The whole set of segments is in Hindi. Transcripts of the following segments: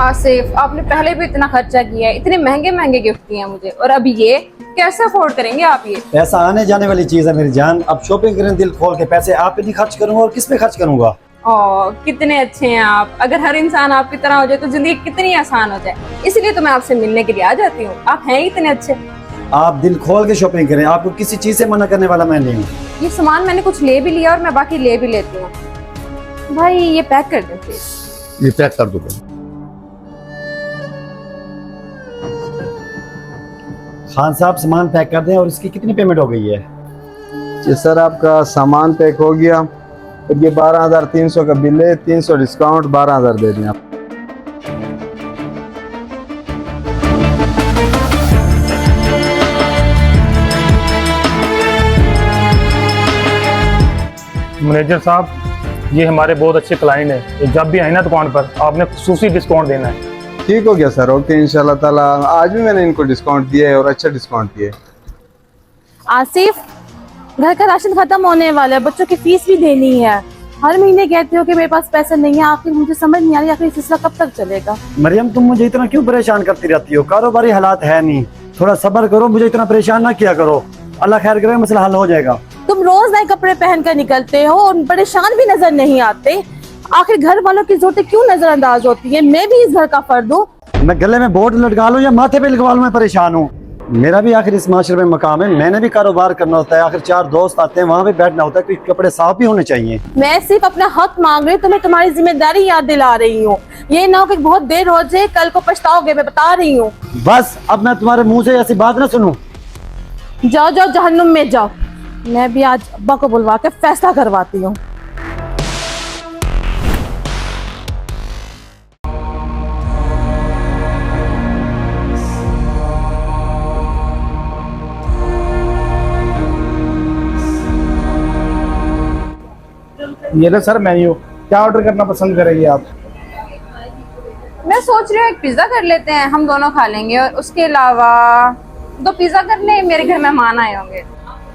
आसिफ, आपने पहले भी इतना खर्चा किया है, इतने महंगे महंगे गिफ्ट दिए हैं मुझे, और अभी ये कैसे अफोर्ड करेंगे आप? ये पैसा आने जाने वाली चीज है मेरी जान। अब शॉपिंग करें दिल खोल के, पैसे आप पे नहीं खर्च करूंगा और किस पे खर्च करूंगा? कितने अच्छे हैं आप। अगर हर इंसान आपकी तरह हो जाए तो जिंदगी कितनी आसान हो जाए। इसलिए तो मैं आपसे मिलने के लिए आ जाती हूँ, आप हैं इतने अच्छे। आप दिल खोल के शॉपिंग करें, आपको किसी चीज से मना करने वाला मैं नहीं हूँ। ये सामान मैंने कुछ ले भी लिया और मैं बाकी ले भी लेती हूँ। भाई ये पैक कर दे प्लीज। ये पैक कर दो। खान साहब सामान पैक कर दें। और इसकी कितनी पेमेंट हो गई है? जी सर, आपका सामान पैक हो गया। ये 12,300 का बिल है, 300 डिस्काउंट, 12,000 दे दें आप। मैनेजर साहब, ये हमारे बहुत अच्छे क्लाइंट हैं। ये जब भी आए ना दुकान पर आपने खुसूसी डिस्काउंट देना है। ठीक हो गया सर, ओके इंशाल्लाह ताला। आज भी मैंने इनको डिस्काउंट दिया है और अच्छा डिस्काउंट दिया है। आसिफ, घर का राशन खत्म होने वाला है, बच्चों की फीस भी देनी है। हर महीने कहते हो कि मेरे पास पैसा नहीं है, आखिर मुझे समझ नहीं आ रही आखिर सिलसिला कब तक चलेगा। मरियम, तुम मुझे इतना क्यों परेशान करती रहती हो? कारोबारी हालात है नहीं, थोड़ा सब्र करो, मुझे इतना परेशान ना किया करो। अल्लाह खैर करे, मसला हल हो जाएगा। तुम रोज नए कपड़े पहन कर निकलते हो और परेशान भी नजर नहीं आते। आखिर घर वालों की जरूरतें क्यों नजरअंदाज होती है? मैं भी इस घर का फर्द हूँ। मैं गले में बोर्ड लटका लूं या माथे पे लगवा लूं, मैं परेशान हूँ। मेरा भी आखिर इस माशरे में मकाम है, मैंने भी कारोबार करना होता है। आखिर 4 दोस्त आते हैं, वहाँ पे बैठना होता है, कुछ कपड़े साफ भी होने चाहिए। मैं सिर्फ अपना हक मांग रही हूँ, तुम्हें तुम्हारी जिम्मेदारी याद दिला रही हूँ। ये ना हो कि बहुत देर हो जाए, कल को पछताओगे, मैं बता रही हूँ। बस अब मैं तुम्हारे मुंह से ऐसी बात ना सुनूं। जाओ जाओ जहन्नुम में जाओ। मैं भी आज अब्बा को बुलवा के फैसला करवाती हूँ। ये ना सर मेन्यू, क्या ऑर्डर करना पसंद करेंगे आप? मैं सोच रही हूँ एक पिज्जा कर लेते हैं, हम दोनों खा लेंगे, और उसके अलावा 2 पिज्जा कर ले, मेरे घर मेहमान आए होंगे।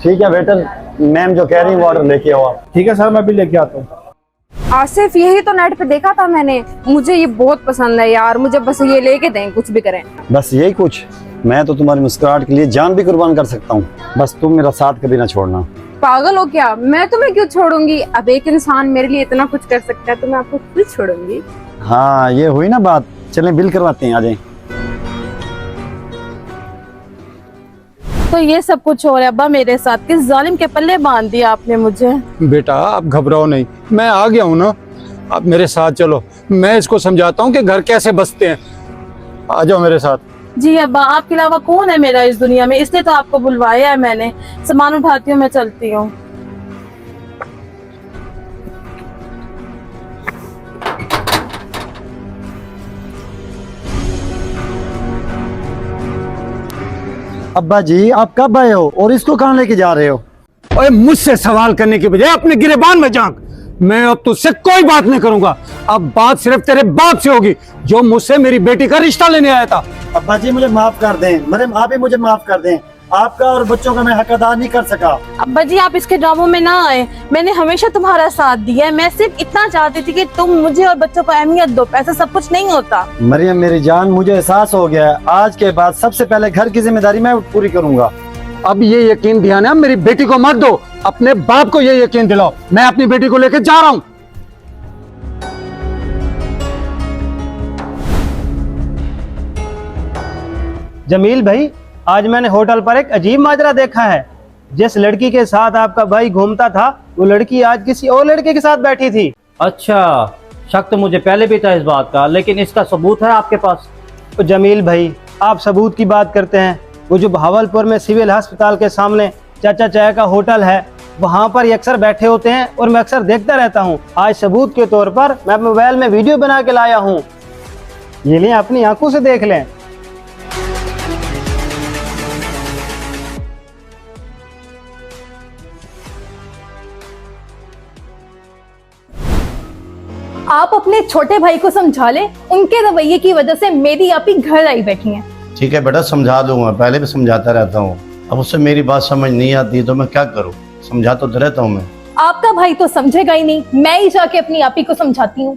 ठीक है वेटर, मैम जो कह रही है वो ऑर्डर लेके आओ आप। ठीक है सर, मैं भी लेके आता हूँ। आसिफ, यही तो नेट पे देखा था मैंने, मुझे ये बहुत पसंद है यार, मुझे बस ये लेके दें, कुछ भी करें। बस यही कुछ? मैं तो तुम्हारी मुस्कुराहट के लिए जान भी कुर्बान कर सकता हूँ, बस तुम मेरा साथ कभी ना छोड़ना। पागल हो क्या? मैं तुम्हें क्यों छोड़ूंगी? अब एक इंसान मेरे लिए इतना कुछ कर सकता है तो मैं आपको क्यों छोड़ूंगी? हाँ, ये हुई ना बात। चलें बिल करवाते हैं, आ जाएं। तो ये सब कुछ हो रहा है अब्बा मेरे साथ, किस जालिम के पल्ले बांध दिया आपने मुझे। बेटा आप घबराओ नहीं, मैं आ गया हूँ ना, आप मेरे साथ चलो, मैं इसको समझाता हूँ कि घर कैसे बसते हैं। आ जाओ मेरे साथ। जी अब्बा, आपके अलावा कौन है मेरा इस दुनिया में, इसलिए तो आपको बुलवाया है मैंने। सामान उठाती हूँ, मैं चलती हूँ। अब्बा जी, आप कब आए हो और इसको कहाँ लेके जा रहे हो? ओए, मुझसे सवाल करने की बजाय अपने गिरेबान में झांक। मैं अब तुझसे कोई बात नहीं करूंगा। अब बात सिर्फ तेरे बाप से होगी, जो मुझसे मेरी बेटी का रिश्ता लेने आया था। अब्बा जी मुझे माफ कर दें, मरियम आप भी मुझे माफ कर दें। आपका और बच्चों का मैं हक अदा नहीं कर सका। अब्बा जी आप इसके ड्रामों में ना आए, मैंने हमेशा तुम्हारा साथ दिया है। मैं सिर्फ इतना चाहती थी कि तुम मुझे और बच्चों को अहमियत दो, पैसा सब कुछ नहीं होता। मरियम मेरी जान, मुझे एहसास हो गया है, आज के बाद सबसे पहले घर की जिम्मेदारी मैं पूरी करूंगा। अब ये यकीन दिलाना, मेरी बेटी को मत दो, अपने बाप को ये यकीन दिलाओ। मैं अपनी बेटी को लेकर जा रहा हूँ। जमील भाई, आज मैंने होटल पर एक अजीब माजरा देखा है। जिस लड़की के साथ आपका भाई घूमता था, वो लड़की आज किसी और लड़के के साथ बैठी थी। अच्छा, शक तो मुझे पहले भी था इस बात का, लेकिन इसका सबूत है आपके पास? तो जमील भाई, आप सबूत की बात करते हैं। वो जो भावलपुर में सिविल अस्पताल के सामने चाचा चाय का होटल है, वहाँ पर ये अक्सर बैठे होते हैं और मैं अक्सर देखता रहता हूँ। आज सबूत के तौर पर मैं मोबाइल में वीडियो बना के लाया हूँ, ये लें, अपनी आंखों से देख लें। आप अपने छोटे भाई को समझा ले, उनके रवैये की वजह से मेरी आप ही घर आई बैठी हैं। ठीक है बेटा, समझा दूंगा, पहले भी समझाता रहता हूँ। अब उससे मेरी बात समझ नहीं आती तो मैं क्या करूँ, समझा तो रहता हूँ मैं। आपका भाई तो समझेगा ही नहीं, मैं ही जाके अपनी आप ही को समझाती हूँ।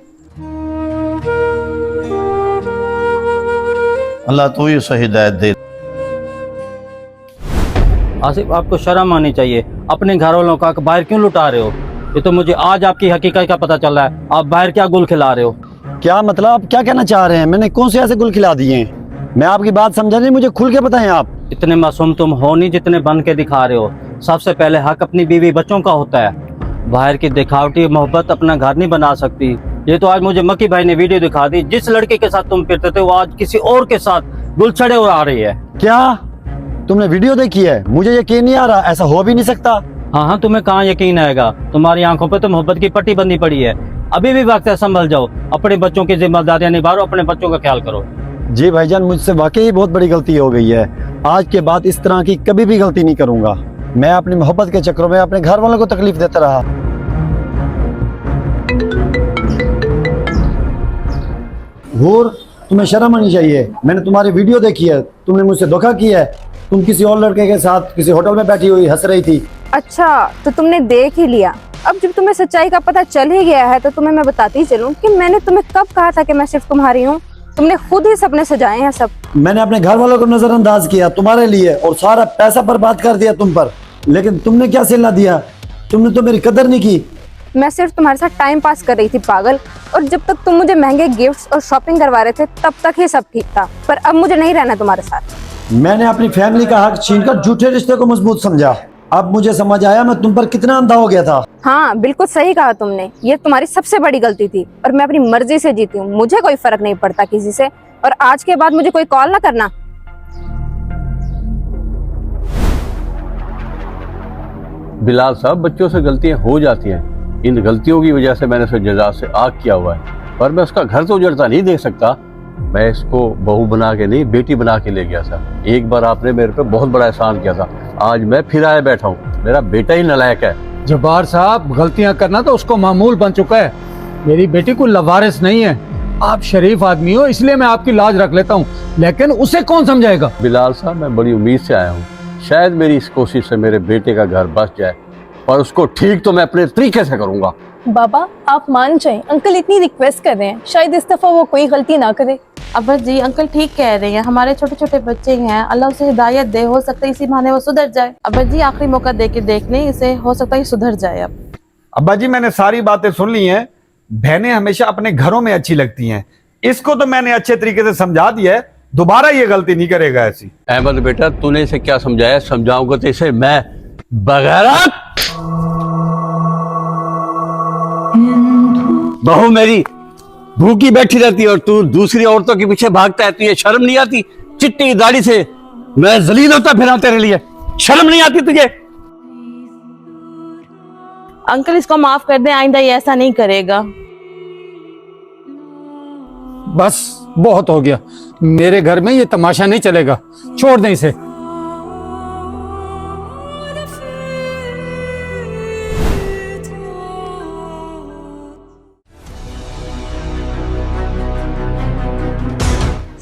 अल्लाह तू ही उसे हिदायत दे। आसिफ, आपको शर्म आनी चाहिए। अपने घर वालों का बाहर क्यों लुटा रहे हो? ये तो मुझे आज आपकी हकीकत का पता चल रहा है। आप बाहर क्या गुल खिला रहे हो? क्या मतलब, आप क्या कहना चाह रहे हैं? मैंने कौन से ऐसे गुल खिला दिए हैं? मैं आपकी बात समझा नहीं, मुझे खुल के बताएं आप। इतने मासूम तुम हो नहीं जितने बन के दिखा रहे हो। सबसे पहले हक अपनी बीवी बच्चों का होता है। बाहर की दिखावटी मोहब्बत अपना घर नहीं बना सकती। ये तो आज मुझे मक्की भाई ने वीडियो दिखा दी। जिस लड़के के साथ तुम फिरते थे वो आज किसी और के साथ गुलछड़े उड़ा रही है। क्या तुमने वीडियो देखी है? मुझे यकीन नहीं आ रहा, ऐसा हो भी नहीं सकता। हाँ हाँ, तुम्हें कहाँ यकीन आएगा? तुम्हारी आंखों पे तो मोहब्बत की पट्टी बंदी पड़ी है। अभी भी वक्त है, संभल जाओ। अपने बच्चों की जिम्मेदारियां निभाओ, अपने बच्चों का ख्याल करो। जी भाईजान, मुझसे वाकई बहुत बड़ी गलती हो गई है। आज के बाद इस तरह की कभी भी गलती नहीं करूंगा। मैं अपनी मोहब्बत के चक्करों में अपने घर वालों को तकलीफ देता रहा। हूर, तुम्हें शर्म आनी चाहिए। मैंने तुम्हारी वीडियो देखी है, तुमने मुझसे धोखा किया है। तुम किसी और लड़के के साथ किसी होटल में बैठी हुई हंस रही थी। अच्छा, तो तुमने देख ही लिया। अब जब तुम्हें सच्चाई का पता चल ही गया है तो तुम्हें मैं बताती ही चलूं कि मैंने तुम्हें कब कहा था कि मैं सिर्फ तुम्हारी हूँ। तुमने खुद ही सपने सजाए हैं सब। मैंने अपने घर वालों को नजरअंदाज किया तुम्हारे लिए और सारा पैसा बर्बाद कर दिया तुम पर, लेकिन तुमने क्या सिला दिया? तुमने तो मेरी कदर नहीं की। मैं सिर्फ तुम्हारे साथ टाइम पास कर रही थी पागल। और जब तक तुम मुझे महंगे गिफ्ट्स और शॉपिंग करवा रहे थे तब तक ही सब ठीक था, पर अब मुझे नहीं रहना तुम्हारे साथ। मैंने अपनी फैमिली का हक छीनकर झूठे रिश्ते को मजबूत समझा। अब मुझे समझ आया मैं तुम पर कितना अंधा हो गया था। हाँ, बिल्कुल सही कहा तुमने। ये तुम्हारी सबसे बड़ी गलती थी और मैं अपनी मर्जी से जीती हूँ। मुझे कोई फर्क नहीं पड़ता किसी से, और आज के बाद मुझे कोई कॉल ना करना। बिलाल साहब, बच्चों से गलतियां हो जाती हैं। इन गलतियों की वजह से मैंने उसे जजा से आग किया हुआ है, पर मैं उसका घर तो उजड़ता नहीं देख सकता। मैं इसको बहू बना के नहीं, बेटी बना के ले गया था। एक बार आपने मेरे पे बहुत बड़ा एहसान किया था, आज मैं फिर आया बैठा हूँ। मेरा बेटा ही नालायक है। जब्बार साहब, गलतियां करना तो उसको मामूल बन चुका है। मेरी बेटी को लवारिस नहीं है। आप शरीफ आदमी हो इसलिए मैं आपकी लाज रख लेता हूँ, लेकिन उसे कौन समझाएगा? बिलाल साहब, मैं बड़ी उम्मीद से आया हूँ। शायद मेरी इस कोशिश से मेरे बेटे का घर बस जाए, और उसको ठीक तो मैं अपने तरीके से करूंगा। बाबा, आप मान जाएं, अंकल इतनी रिक्वेस्ट कर रहे हैं, शायद इस दफा वो कोई गलती ना करे। अब्बा जी, अंकल ठीक कह रहे हैं। हमारे छोटे छोटे बच्चे हैं, अल्लाह उसे हिदायत दे, हो सकता है इसी बहाने वो सुधर जाए। अब्बा जी, आखिरी मौका दे के देख लें इसे, हो सकता है सुधर जाए। अब अब्बा जी, मैंने सारी बातें सुन ली हैं। बहनें हमेशा अपने घरों में अच्छी लगती हैं। इसको तो मैंने अच्छे तरीके से समझा दिया है, दोबारा ये गलती नहीं करेगा ऐसी। अहमद बेटा, तूने इसे क्या समझाया? समझाऊंगा तो इसे मैं। बगैरत बहू मेरी भूखी बैठी रहती है और तू दूसरी औरतों के पीछे भागता है। तुझे शर्म नहीं आती? चिट्टी दाढ़ी से मैं जलील होता फिर तेरे लिए, शर्म नहीं आती तुझे? अंकल, इसको माफ कर दें, आइंदा ये ऐसा नहीं करेगा। बस बहुत हो गया, मेरे घर में ये तमाशा नहीं चलेगा। छोड़ दें इसे।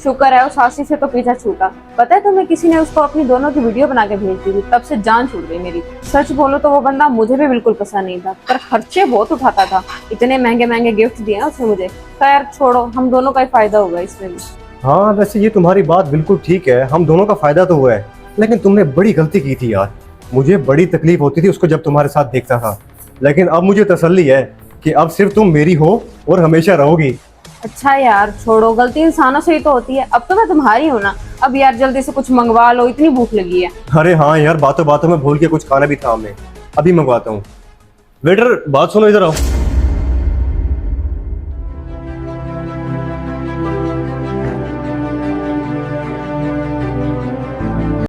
शुक्र है उस आसिफ से तो पीछा छूटा। पता है तुम्हें, किसी ने उसको अपनी दोनों की वीडियो बना के भेज दी थी, तब से जान छूट गई मेरी। सच बोलो तो वो बंदा मुझे भी बिल्कुल पसंद नहीं था, पर खर्चे बहुत उठाता था। इतने महंगे महंगे गिफ्ट दिए उसने मुझे। खैर छोड़ो, हम दोनों का ही फायदा होगा इसमें भी। हाँ, वैसे ये तुम्हारी बात बिल्कुल ठीक है, हम दोनों का फायदा तो हुआ है, लेकिन तुमने बड़ी गलती की थी यार। मुझे बड़ी तकलीफ होती थी उसको जब तुम्हारे साथ देखता था, लेकिन अब मुझे तसल्ली है कि अब सिर्फ तुम मेरी हो और हमेशा रहोगी। अच्छा यार छोड़ो, गलती इंसानों से ही तो होती है। अब तो मैं तुम्हारी हूँ ना। अब यार जल्दी से कुछ मंगवा लो, इतनी भूख लगी है। अरे हाँ यार, बातों बातों में भूल के कुछ खाना भी था हमें, अभी मंगवाता हूँ। वेटर, बात सुनो, इधर आओ।